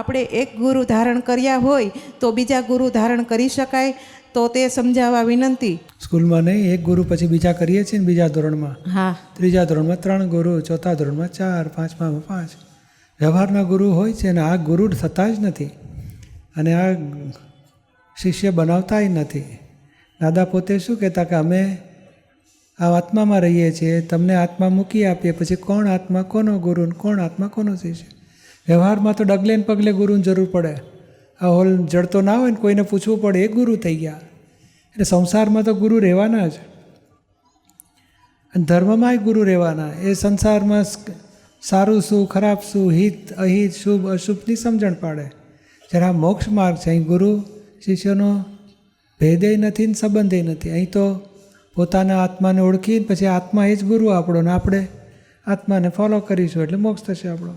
આપણે એક ગુરુ ધારણ કર્યા હોય તો બીજા ગુરુ ધારણ કરી શકાય, તો તે સમજાવવા વિનંતી. સ્કૂલમાં નહીં, એક ગુરુ પછી બીજા કરીએ છીએ ને બીજા ધોરણમાં. હા. ત્રીજા ધોરણમાં 3 ગુરુ, ચોથા ધોરણમાં 4, પાંચમામાં 5. વ્યવહારના ગુરુ હોય છે અને આ ગુરુ થતા જ નથી અને આ શિષ્ય બનાવતાય નથી. દાદા પોતે શું કહેતા કે અમે આ આત્મામાં રહીએ છીએ, તમને આત્મા મૂકી આપીએ, પછી કોણ આત્મા કોનો ગુરુ, કોણ આત્મા કોનો શિષ્ય. વ્યવહારમાં તો ડગલે ને પગલે ગુરુની જરૂર પડે. આ હોલ જડતો ના હોય ને કોઈને પૂછવું પડે, એ ગુરુ થઈ ગયા. એટલે સંસારમાં તો ગુરુ રહેવાના જ અને ધર્મમાંય ગુરુ રહેવાના. એ સંસારમાં સારું શું, ખરાબ શું, હિત અહિત, શુભ અશુભની સમજણ પાડે. જ્યારે આ મોક્ષ માર્ગ છે, અહીં ગુરુ શિષ્યનો ભેદે નથી ને સંબંધે નથી. અહીં તો પોતાના આત્માને ઓળખીને પછી આત્મા એ જ ગુરુ આપણો ને આપણે આત્માને ફોલો કરીશું એટલે મોક્ષ થશે આપણો.